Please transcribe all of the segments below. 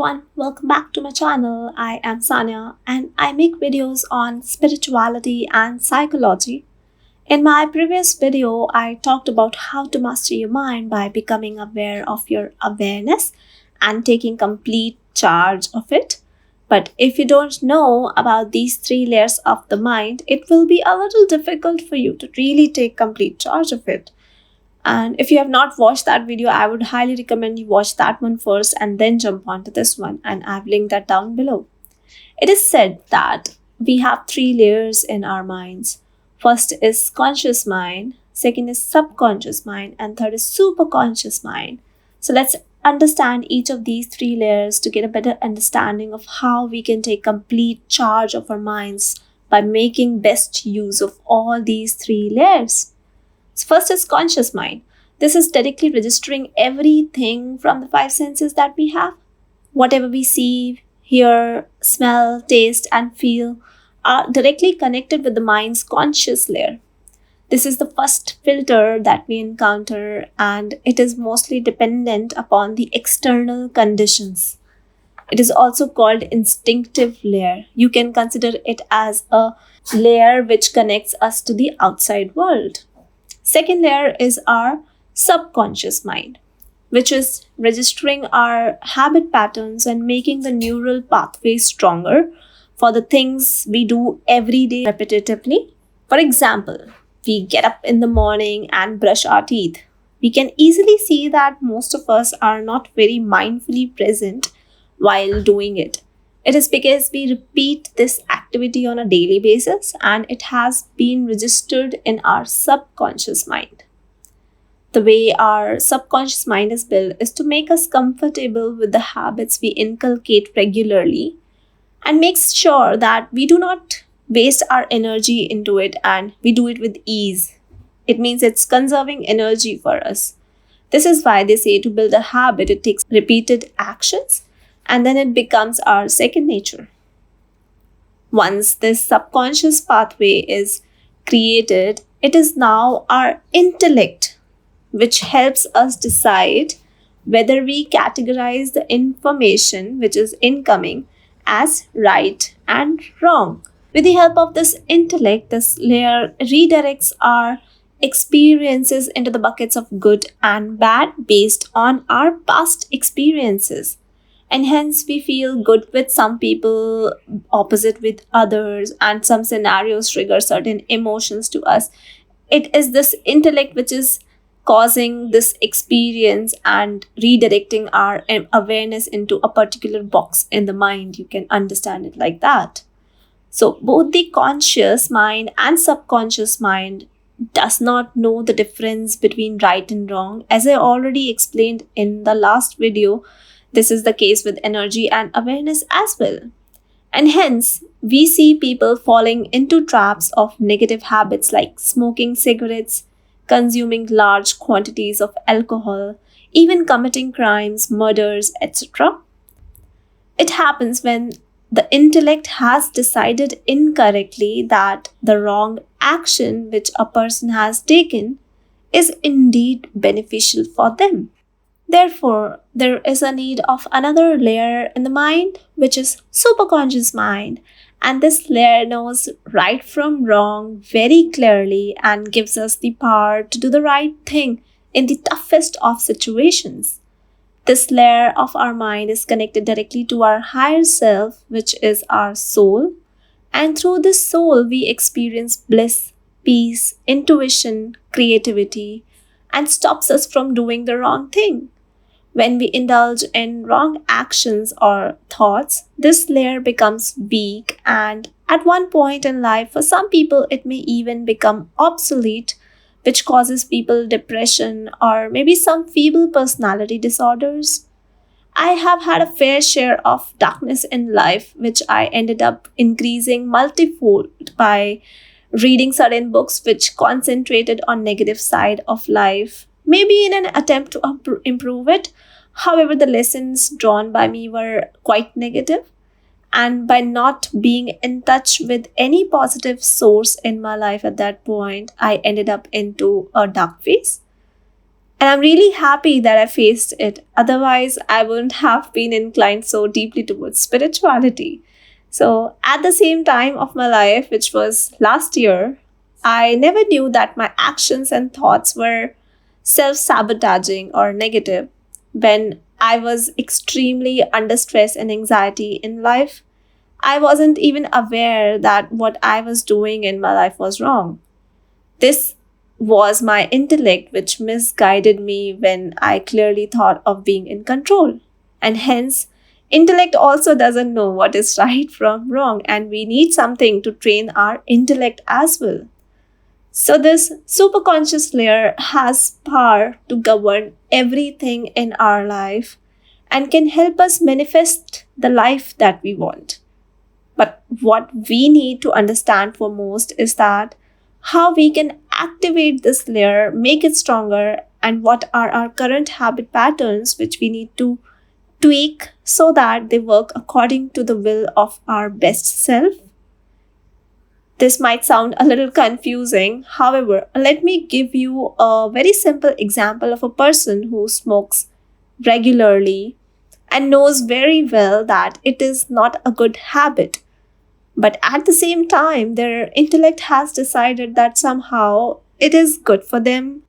everyone, welcome back to my channel. I am Sanya and I make videos on spirituality and psychology. In my previous video, I talked about how to master your mind by becoming aware of your awareness and taking complete charge of it. But if you don't know about these three layers of the mind, it will be a little difficult for you to really take complete charge of it. And if you have not watched that video, I would highly recommend you watch that one first and then jump onto this one. And I've linked that down below. It is said that we have three layers in our minds. First is conscious mind, second is subconscious mind, and third is superconscious mind. So let's understand each of these three layers to get a better understanding of how we can take complete charge of our minds by making best use of all these three layers. So first is conscious mind. This is directly registering everything from the five senses that we have. Whatever we see, hear, smell, taste, and feel are directly connected with the mind's conscious layer. This is the first filter that we encounter, and it is mostly dependent upon the external conditions. It is also called instinctive layer. You can consider it as a layer which connects us to the outside world. Second layer is our subconscious mind, which is registering our habit patterns and making the neural pathways stronger for the things we do every day repetitively. For example, we get up in the morning and brush our teeth. We can easily see that most of us are not very mindfully present while doing it. It is because we repeat this activity on a daily basis and it has been registered in our subconscious mind. The way our subconscious mind is built is to make us comfortable with the habits we inculcate regularly and makes sure that we do not waste our energy into it and we do it with ease. It means it's conserving energy for us. This is why they say to build a habit, it takes repeated actions and then it becomes our second nature. Once this subconscious pathway is created, it is now our intellect, which helps us decide whether we categorize the information which is incoming as right and wrong. With the help of this intellect, this layer redirects our experiences into the buckets of good and bad based on our past experiences. And hence we feel good with some people, opposite with others, and some scenarios trigger certain emotions to us. It is this intellect which is causing this experience and redirecting our awareness into a particular box in the mind. You can understand it like that. So both the conscious mind and subconscious mind does not know the difference between right and wrong. As I already explained in the last video, this is the case with energy and awareness as well. And hence, we see people falling into traps of negative habits like smoking cigarettes, consuming large quantities of alcohol, even committing crimes, murders, etc. It happens when the intellect has decided incorrectly that the wrong action which a person has taken is indeed beneficial for them. Therefore, there is a need of another layer in the mind, which is superconscious mind. And this layer knows right from wrong very clearly and gives us the power to do the right thing in the toughest of situations. This layer of our mind is connected directly to our higher self, which is our soul. And through this soul, we experience bliss, peace, intuition, creativity, and stops us from doing the wrong thing. When we indulge in wrong actions or thoughts, this layer becomes weak, and at one point in life, for some people, it may even become obsolete, which causes people depression or maybe some feeble personality disorders. I have had a fair share of darkness in life, which I ended up increasing multifold by reading certain books which concentrated on negative side of life, maybe in an attempt to improve it. However, the lessons drawn by me were quite negative, and by not being in touch with any positive source in my life at that point, I ended up into a dark phase. And I'm really happy that I faced it. Otherwise, I wouldn't have been inclined so deeply towards spirituality. So, at the same time of my life, which was last year, I never knew that my actions and thoughts were self sabotaging or negative. When I was extremely under stress and anxiety in life, I wasn't even aware that what I was doing in my life was wrong. This was my intellect which misguided me when I clearly thought of being in control. And hence, intellect also doesn't know what is right from wrong, and we need something to train our intellect as well. So, this superconscious layer has power to govern everything in our life and can help us manifest the life that we want. But what we need to understand foremost is that how we can activate this layer, make it stronger, and what are our current habit patterns which we need to tweak so that they work according to the will of our best self. This might sound a little confusing. However, let me give you a very simple example of a person who smokes regularly and knows very well that it is not a good habit. But at the same time, their intellect has decided that somehow it is good for them.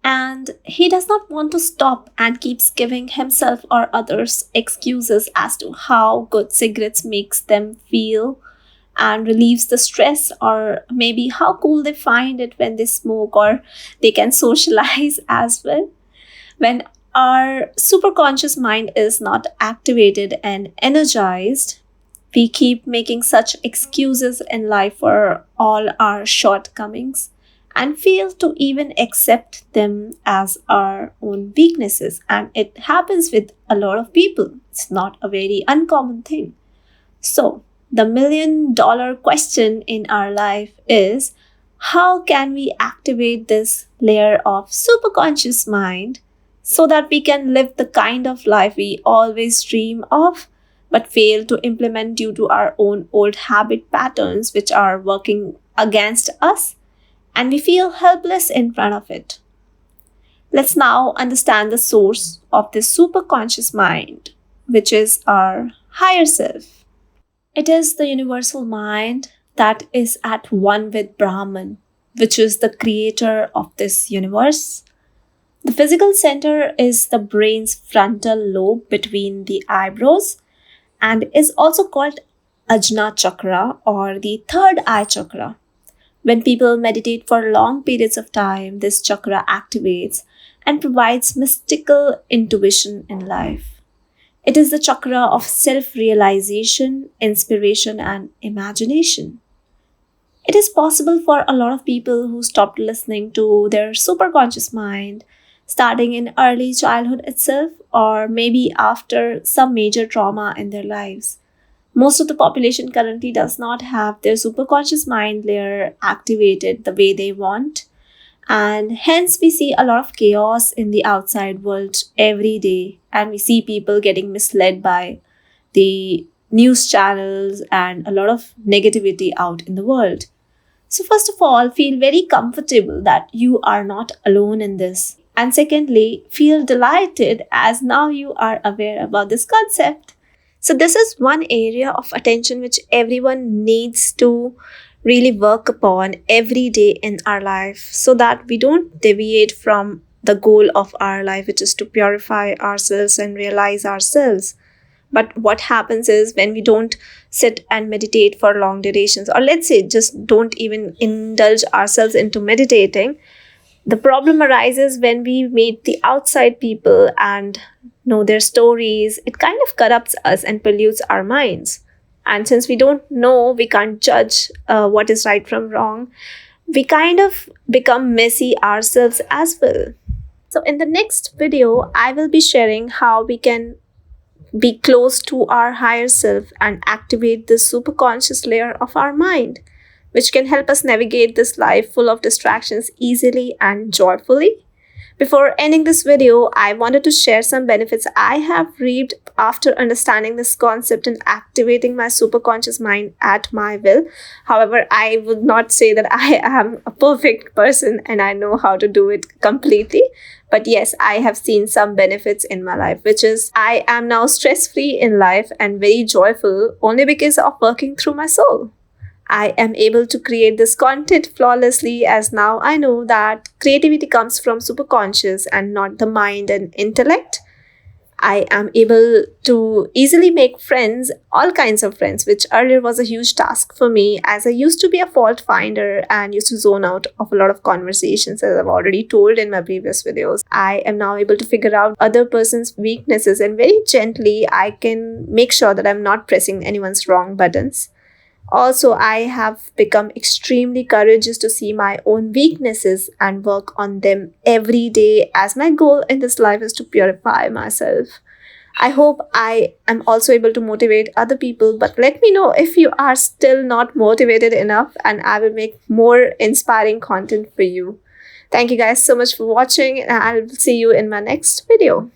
And he does not want to stop and keeps giving himself or others excuses as to how good cigarettes makes them feel and relieves the stress, or maybe how cool they find it when they smoke, or they can socialize as well. When our superconscious mind is not activated and energized, we keep making such excuses in life for all our shortcomings and fail to even accept them as our own weaknesses. And it happens with a lot of people. It's not a very uncommon thing. So, the $1,000,000 question in our life is, how can we activate this layer of superconscious mind so that we can live the kind of life we always dream of but fail to implement due to our own old habit patterns which are working against us, and we feel helpless in front of it? Let's now understand the source of this superconscious mind, which is our higher self. It is the universal mind that is at one with Brahman, which is the creator of this universe. The physical center is the brain's frontal lobe between the eyebrows and is also called Ajna chakra or the third eye chakra. When people meditate for long periods of time, this chakra activates and provides mystical intuition in life. It is the chakra of self realization, inspiration, and imagination. It is possible for a lot of people who stopped listening to their superconscious mind, starting in early childhood itself, or maybe after some major trauma in their lives. Most of the population currently does not have their superconscious mind layer activated the way they want. And hence, we see a lot of chaos in the outside world every day. And we see people getting misled by the news channels and a lot of negativity out in the world. So, first of all, feel very comfortable that you are not alone in this. And secondly, feel delighted as now you are aware about this concept. So, this is one area of attention which everyone needs to really work upon every day in our life so that we don't deviate from the goal of our life, which is to purify ourselves and realize ourselves. But what happens is when we don't sit and meditate for long durations, or let's say just don't even indulge ourselves into meditating, the problem arises when we meet the outside people and know their stories. It kind of corrupts us and pollutes our minds. And since we don't know, we can't judge what is right from wrong, we kind of become messy ourselves as well. So, in the next video, I will be sharing how we can be close to our higher self and activate this superconscious layer of our mind, which can help us navigate this life full of distractions easily and joyfully. Before ending this video, I wanted to share some benefits I have reaped after understanding this concept and activating my superconscious mind at my will. However, I would not say that I am a perfect person and I know how to do it completely. But yes, I have seen some benefits in my life, which is I am now stress free in life and very joyful only because of working through my soul. I am able to create this content flawlessly as now I know that creativity comes from superconscious and not the mind and intellect. I am able to easily make friends, all kinds of friends, which earlier was a huge task for me as I used to be a fault finder and used to zone out of a lot of conversations, as I've already told in my previous videos. I am now able to figure out other person's weaknesses and very gently I can make sure that I'm not pressing anyone's wrong buttons. Also, I have become extremely courageous to see my own weaknesses and work on them every day, as my goal in this life is to purify myself. I hope I am also able to motivate other people, but let me know if you are still not motivated enough, and I will make more inspiring content for you. Thank you guys so much for watching, and I'll see you in my next video.